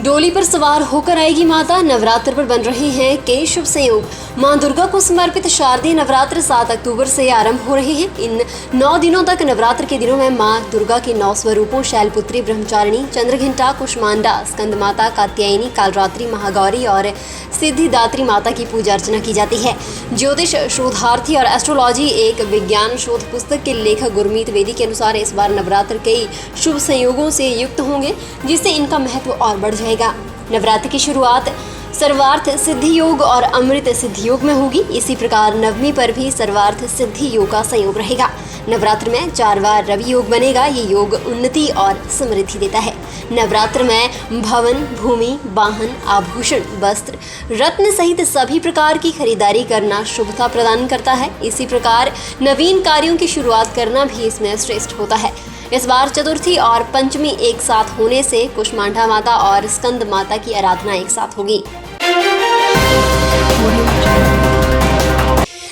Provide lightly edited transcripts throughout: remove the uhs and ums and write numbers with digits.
डोली पर सवार होकर आएगी माता, नवरात्र पर बन रहे हैं कई शुभ संयोग। मां दुर्गा को समर्पित शारदीय नवरात्र 7 अक्टूबर से आरंभ हो रहे हैं। इन 9 दिनों तक नवरात्र के दिनों में मां दुर्गा के 9 स्वरूपों शैलपुत्री, ब्रह्मचारिणी, चंद्रघंटा, कुष्मांडा, स्कंद माता, कात्यायनी, कालरात्रि, महागौरी और सिद्धिदात्री माता की पूजा अर्चना की जाती है। ज्योतिष शोधार्थी और एस्ट्रोलॉजी एक विज्ञान शोध पुस्तक के लेखक गुरमीत वेदी के अनुसार इस बार नवरात्र कई शुभ संयोगों से युक्त होंगे, जिससे इनका महत्व और बढ़ जाएगा। नवरात्र की शुरुआत सर्वार्थ सिद्धि योग और अमृत सिद्धि योग में होगी। इसी प्रकार नवमी पर भी सर्वार्थ सिद्धि योग का संयोग रहेगा। नवरात्र में 4 बार रवि योग बनेगा। ये योग उन्नति और समृद्धि देता है। नवरात्र में भवन, भूमि, वाहन, आभूषण, वस्त्र, रत्न सहित सभी प्रकार की खरीदारी करना शुभता प्रदान करता है। इसी प्रकार नवीन कार्यों की शुरुआत करना भी इसमें श्रेष्ठ होता है। इस बार चतुर्थी और पंचमी एक साथ होने से कुष्मांडा माता और स्कंद माता की आराधना एक साथ होगी।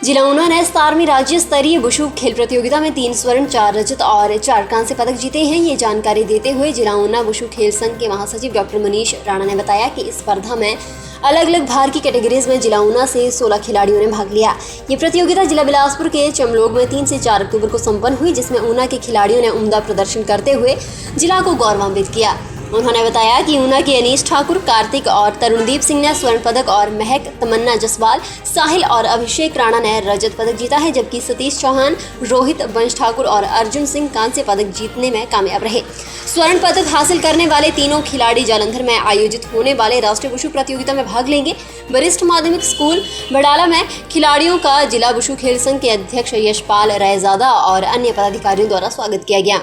जिला ऊना ने 17वीं राज्य स्तरीय वुशु खेल प्रतियोगिता में 3 स्वर्ण, 4 रजत और 4 कांस्य पदक जीते हैं। ये जानकारी देते हुए जिला ऊना वुशु खेल संघ के महासचिव डॉक्टर मनीष राणा ने बताया कि इस स्पर्धा में अलग अलग भार की कैटेगरीज में जिला ऊना से 16 खिलाड़ियों ने भाग लिया। ये प्रतियोगिता जिला बिलासपुर के चमलोग में 3 से 4 अक्टूबर को संपन्न हुई, जिसमें ऊना के खिलाड़ियों ने उम्दा प्रदर्शन करते हुए जिला को गौरवान्वित किया। उन्होंने बताया कि ऊना के अनीश ठाकुर, कार्तिक और तरुणदीप सिंह ने स्वर्ण पदक और महक, तमन्ना जसवाल, साहिल और अभिषेक राणा ने रजत पदक जीता है, जबकि सतीश चौहान, रोहित, वंश ठाकुर और अर्जुन सिंह कांस्य पदक जीतने में कामयाब रहे। स्वर्ण पदक हासिल करने वाले तीनों खिलाड़ी जालंधर में आयोजित होने वाले राष्ट्रीय वुशु प्रतियोगिता में भाग लेंगे। वरिष्ठ माध्यमिक स्कूल बडाला में खिलाड़ियों का जिला वुशु खेल संघ के अध्यक्ष यशपाल रायजादा और अन्य पदाधिकारियों द्वारा स्वागत किया गया।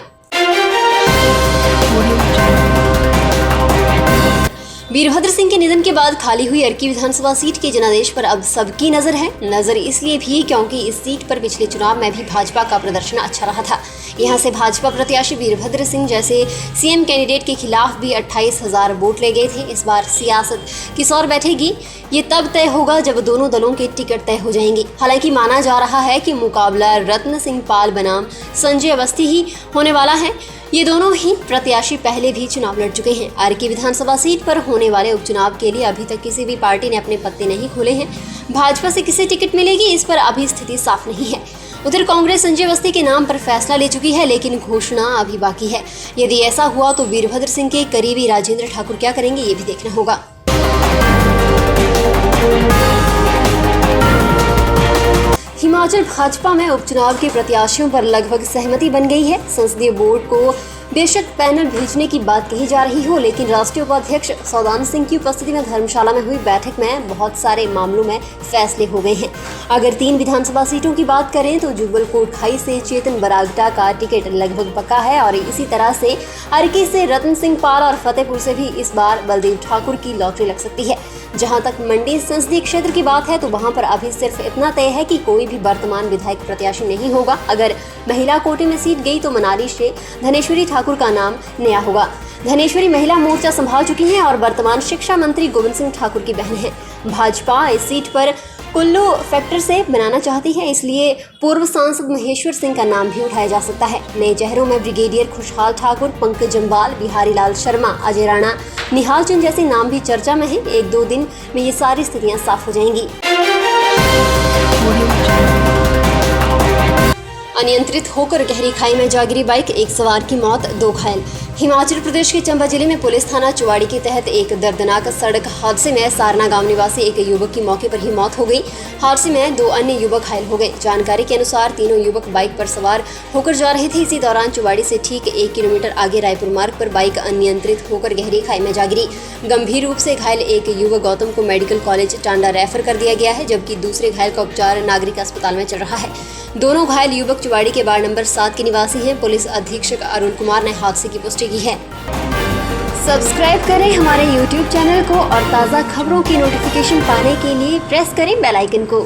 वीरभद्र सिंह के निधन के बाद खाली हुई अर्की विधानसभा सीट के जनादेश पर अब सबकी नजर है। नजर इसलिए भी क्योंकि इस सीट पर पिछले चुनाव में भी भाजपा का प्रदर्शन अच्छा रहा था। यहां से भाजपा प्रत्याशी वीरभद्र सिंह जैसे सीएम कैंडिडेट के खिलाफ भी 28,000 वोट ले गए थे। इस बार सियासत किस ओर बैठेगी, ये तब तय होगा जब दोनों दलों के टिकट तय हो जाएंगे। हालांकि माना जा रहा है कि मुकाबला रत्न सिंह पाल बनाम संजय अवस्थी ही होने वाला है। ये दोनों ही प्रत्याशी पहले भी चुनाव लड़ चुके हैं। अर्की विधानसभा सीट पर होने वाले उपचुनाव के लिए अभी तक किसी भी पार्टी ने अपने पत्ते नहीं खोले हैं। भाजपा से किसे टिकट मिलेगी, इस पर अभी स्थिति साफ नहीं है। उधर कांग्रेस संजय अवस्थी के नाम पर फैसला ले चुकी है, लेकिन घोषणा अभी बाकी है। यदि ऐसा हुआ तो वीरभद्र सिंह के करीबी राजेंद्र ठाकुर क्या करेंगे, ये भी देखना होगा। हिमाचल भाजपा में उपचुनाव के प्रत्याशियों पर लगभग सहमति बन गई है। संसदीय बोर्ड को बेशक पैनल भेजने की बात कही जा रही हो, लेकिन राष्ट्रीय उपाध्यक्ष सौदान सिंह की उपस्थिति में धर्मशाला में हुई बैठक में बहुत सारे मामलों में फैसले हो गए हैं। अगर 3 विधानसभा सीटों की बात करें तो जुब्बल कोटखाई से चेतन बरागटा का टिकट लगभग पक्का है और इसी तरह से अर्की से रतन सिंह पाल और फतेहपुर से भी इस बार बलदेव ठाकुर की लॉटरी लग सकती है। जहां तक मंडी संसदीय क्षेत्र की बात है तो वहां पर अभी सिर्फ इतना तय है कि कोई भी वर्तमान विधायक प्रत्याशी नहीं होगा। अगर महिला कोटे में सीट गई तो मनाली से धनेश्वरी ठाकुर का नाम नया होगा। धनेश्वरी महिला मोर्चा संभाल चुकी हैं और वर्तमान शिक्षा मंत्री गोविंद सिंह ठाकुर की बहन है। भाजपा इस सीट पर कुल्लू फैक्टर से बनाना चाहती है, इसलिए पूर्व सांसद महेश्वर सिंह का नाम भी उठाया जा सकता है। नए चेहरों में ब्रिगेडियर खुशहाल ठाकुर, पंकज जम्वाल, बिहारी लाल शर्मा, अजय राणा, निहाल चंद जैसे नाम भी चर्चा में हैं। 1-2 दिन में ये सारी स्थितियां साफ हो जाएंगी। अनियंत्रित होकर गहरी खाई में जा गिरी बाइक, 1 सवार की मौत, 2 घायल। हिमाचल प्रदेश के चंबा जिले में पुलिस थाना चुवाड़ी के तहत एक दर्दनाक सड़क हादसे में सारना गांव निवासी एक युवक की मौके पर ही मौत हो गई। हादसे में 2 अन्य युवक घायल हो गए। जानकारी के अनुसार तीनों युवक बाइक पर सवार होकर जा रहे थे। इसी दौरान चुवाड़ी से ठीक 1 किलोमीटर आगे रायपुर मार्ग पर बाइक अनियंत्रित होकर गहरी खाई में जा गिरी। गंभीर रूप से घायल एक युवक गौतम को मेडिकल कॉलेज टांडा रेफर कर दिया गया है, जबकि दूसरे घायल का उपचार नागरिक अस्पताल में चल रहा है। दोनों घायल युवक चुवाड़ी के वार्ड नंबर 7 के निवासी हैं। पुलिस अधीक्षक अरुण कुमार ने हादसे की पुष्टि की है। सब्सक्राइब करें हमारे YouTube चैनल को और ताज़ा खबरों की नोटिफिकेशन पाने के लिए प्रेस करें बेल आइकन को।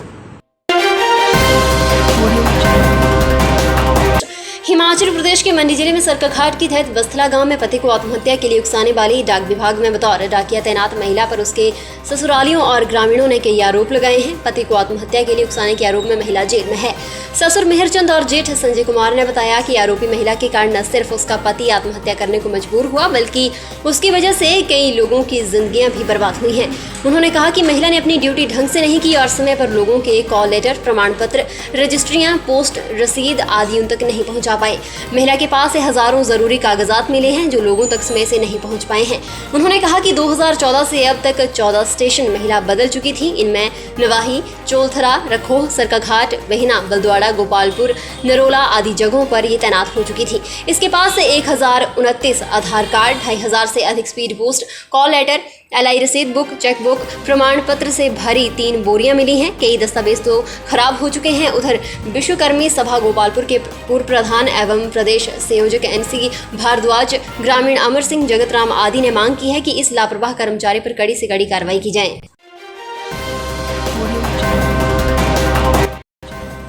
हिमाचल प्रदेश के मंडी जिले में सरकाघाट की तहत बस्थला गांव में पति को आत्महत्या के लिए उकसाने वाली डाक विभाग में बतौर डाकिया तैनात महिला पर उसके ससुरालियों और ग्रामीणों ने कई आरोप लगाए हैं। पति को आत्महत्या के लिए उकसाने के आरोप में महिला जेल में है। ससुर मेहरचंद और जेठ संजय कुमार ने बताया कि आरोपी महिला के कारण न सिर्फ उसका पति आत्महत्या करने को मजबूर हुआ, बल्कि उसकी वजह से कई लोगों की जिंदगियां भी बर्बाद हुई हैं। उन्होंने कहा कि महिला ने अपनी ड्यूटी ढंग से नहीं की और समय पर लोगों के कॉल लेटर, प्रमाण पत्र, रजिस्ट्रियां, पोस्ट, रसीद आदि उन तक नहीं पहुंचा पाए। महिला के पास से हजारों जरूरी कागजात मिले हैं जो लोगों तक समय से नहीं पहुंच पाए हैं। उन्होंने कहा कि 2014 से अब तक 14 स्टेशन महिला बदल चुकी थी। इनमें नवाही, चोलथरा, रखोह, सरकाघाट, बहिना, बलद्वाड़ा, गोपालपुर, नरोला आदि जगहों पर ये तैनात हो चुकी थी। इसके पास से 1029 आधार कार्ड, 2500 से अधिक speed post, call letter, LI रसीद बुक, चेक बुक, प्रमाण पत्र से भरी 3 बोरियां मिली हैं। कई दस्तावेज तो खराब हो चुके हैं। उधर विश्वकर्मी सभा गोपालपुर के पूर्व प्रधान एवं प्रदेश संयोजक NC भारद्वाज, ग्रामीण अमर सिंह, जगत राम आदि ने मांग की है कि इस लापरवाह कर्मचारी पर कड़ी से कड़ी कार्रवाई की जाए।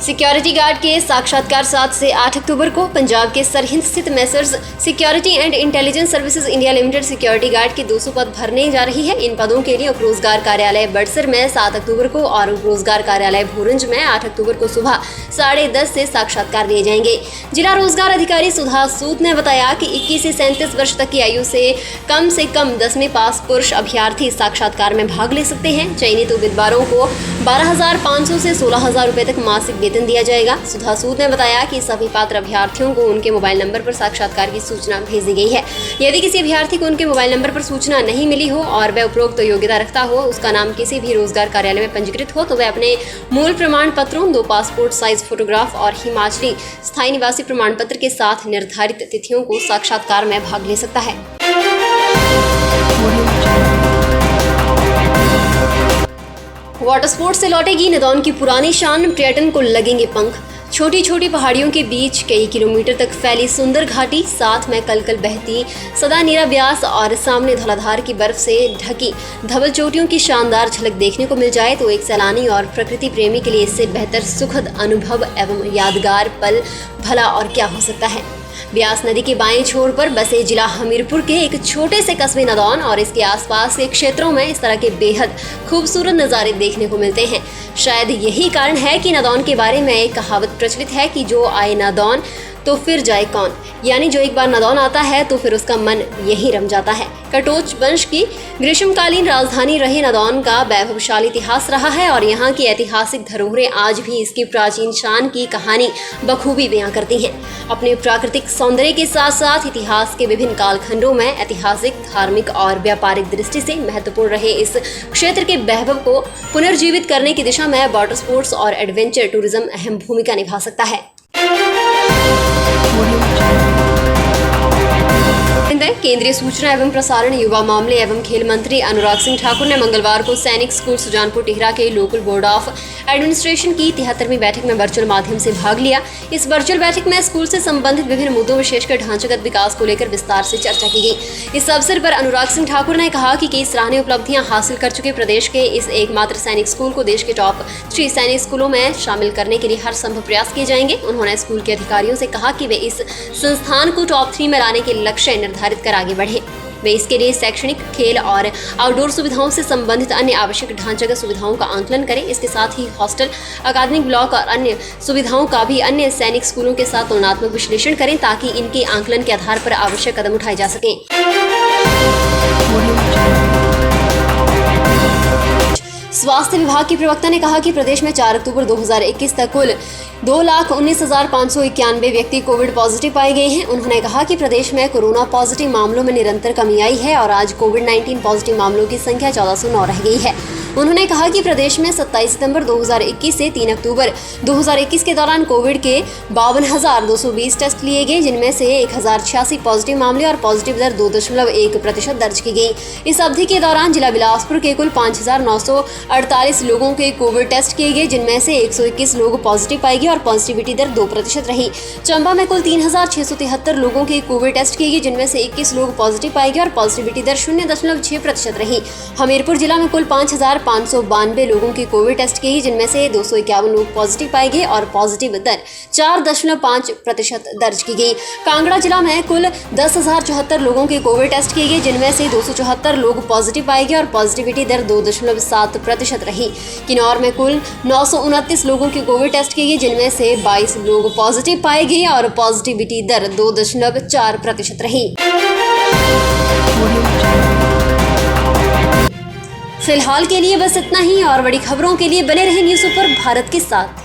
सिक्योरिटी गार्ड के साक्षात्कार 7 से 8 अक्टूबर को पंजाब के सरहिंद स्थित messrs security and intelligence services India limited security guard के 200 पद भरने जा रही है। इन पदों के लिए उप रोजगार कार्यालय बड़सर में 7 अक्टूबर को और उप रोजगार कार्यालय भोरंज में 8 अक्टूबर को सुबह 10:30 से साक्षात्कार लिए जाएंगे। जिला रोजगार अधिकारी सुधा सूद ने बताया कि 21 से 37 वर्ष तक की आयु से कम 10वीं पास पुरुष अभ्यर्थी साक्षात्कार में भाग ले सकते हैं। चयनित उम्मीदवारों को 12,500 से 16,000 रुपए तक मासिक वेतन दिया जाएगा। सुधा सूद ने बताया कि सभी पात्र अभ्यर्थियों को उनके मोबाइल नंबर पर साक्षात्कार की सूचना भेज दी गई है। यदि किसी अभ्यर्थी को उनके मोबाइल नंबर पर सूचना नहीं मिली हो और वह उपरोक्त योग्यता रखता हो, उसका नाम किसी भी रोजगार कार्यालय में पंजीकृत हो, तो वह अपने मूल प्रमाण पत्रों, 2 पासपोर्ट साइज फोटोग्राफ और हिमाचली स्थायी निवासी प्रमाण पत्र के साथ निर्धारित तिथियों को साक्षात्कार में भाग ले सकता है। वाटर स्पोर्ट्स से लौटेगी नदौन की पुरानी शान, पर्यटन को लगेंगे पंख। छोटी छोटी पहाड़ियों के बीच कई किलोमीटर तक फैली सुंदर घाटी, साथ में कलकल बहती सदा नीरा ब्यास और सामने धौलाधार की बर्फ से ढकी धवल चोटियों की शानदार झलक देखने को मिल जाए तो एक सैलानी और प्रकृति प्रेमी के लिए इससे बेहतर सुखद अनुभव एवं यादगार पल भला और क्या हो सकता है। ब्यास नदी के बाएं छोर पर बसे जिला हमीरपुर के एक छोटे से कस्बे नदौन और इसके आसपास के क्षेत्रों में इस तरह के बेहद खूबसूरत नज़ारे देखने को मिलते हैं। शायद यही कारण है कि नदौन के बारे में एक कहावत प्रचलित है कि जो आए नदौन तो फिर जाए कौन, यानी जो एक बार नदौन आता है तो फिर उसका मन यही रम जाता है। कटोच वंश की ग्रीष्मकालीन राजधानी रहे नदौन का वैभवशाली इतिहास रहा है और यहाँ की ऐतिहासिक धरोहरें आज भी इसकी प्राचीन शान की कहानी बखूबी बयां करती हैं। अपने प्राकृतिक सौंदर्य के साथ साथ इतिहास के विभिन्न कालखंडों में ऐतिहासिक, धार्मिक और व्यापारिक दृष्टि से महत्वपूर्ण रहे इस क्षेत्र के वैभव को पुनर्जीवित करने की दिशा में वाटर स्पोर्ट्स और एडवेंचर टूरिज्म अहम भूमिका निभा सकता है। केंद्रीय सूचना एवं प्रसारण, युवा मामले एवं खेल मंत्री अनुराग सिंह ठाकुर ने मंगलवार को सैनिक स्कूल सुजानपुर टिहरा के लोकल बोर्ड ऑफ एडमिनिस्ट्रेशन की 73वीं बैठक में वर्चुअल माध्यम से भाग लिया। इस वर्चुअल बैठक में स्कूल से संबंधित विभिन्न मुद्दों, विशेषकर ढांचागत विकास को लेकर विस्तार से चर्चा की गई। इस अवसर पर अनुराग सिंह ठाकुर ने कहा कि कई सराहनीय उपलब्धियां हासिल कर चुके प्रदेश के इस एकमात्र सैनिक स्कूल को देश के टॉप 3 सैनिक स्कूलों में शामिल करने के लिए हर संभव प्रयास किए जाएंगे। उन्होंने स्कूल के अधिकारियों से कहा कि वे इस संस्थान को टॉप 3 में लाने के लक्ष्य निर्धारित कर आगे बढ़े। वे इसके लिए शैक्षणिक, खेल और आउटडोर सुविधाओं से संबंधित अन्य आवश्यक ढांचागत सुविधाओं का आंकलन करें। इसके साथ ही हॉस्टल, अकादमिक ब्लॉक और अन्य सुविधाओं का भी अन्य सैनिक स्कूलों के साथ तुलनात्मक विश्लेषण करें ताकि इनके आंकलन के आधार पर आवश्यक कदम उठाए जा सकें। स्वास्थ्य विभाग के प्रवक्ता ने कहा कि प्रदेश में 4 अक्टूबर 2021 तक कुल 2,19,591 व्यक्ति कोविड पॉजिटिव पाए गए हैं। उन्होंने कहा कि प्रदेश में कोरोना पॉजिटिव मामलों में निरंतर कमी आई है और आज कोविड-19 पॉजिटिव मामलों की संख्या 1409 रह गई है। उन्होंने कहा कि प्रदेश में 27 सितंबर 2021 से 3 अक्टूबर 2021 के दौरान कोविड के 52,220 टेस्ट लिए गए, जिनमें से 1,086 पॉजिटिव मामले और पॉजिटिव दर 2.1% दर्ज की गई। इस अवधि के दौरान जिला बिलासपुर के कुल 5,948 लोगों के कोविड टेस्ट किए गए, जिनमें से 121 लोग पॉजिटिव पाए गए और पॉजिटिविटी दर 2% रही। चंबा में कुल 3,673 लोगों के कोविड टेस्ट किए गए, जिनमें से 21 लोग पॉजिटिव पाए गए और पॉजिटिविटी दर 0.6% रही। हमीरपुर जिला में कुल 5,000 592 लोगों की कोविड टेस्ट की गई, जिनमें से 251 लोग पॉजिटिव पाए गए और पॉजिटिव दर 4.5% दर्ज की गई। कांगड़ा जिला में कुल 10,074 लोगों की कोविड टेस्ट किए गए, जिनमें से 274 लोग पॉजिटिव पाए गए और पॉजिटिविटी दर 2.7% रही। किन्नौर में कुल 929 लोगों की कोविड टेस्ट की गई, जिनमें से 22 लोग पॉजिटिव पाए गए और पॉजिटिविटी दर 2.4% रही। फिलहाल के लिए बस इतना ही, और बड़ी खबरों के लिए बने रहे न्यूज़ सुपर भारत के साथ।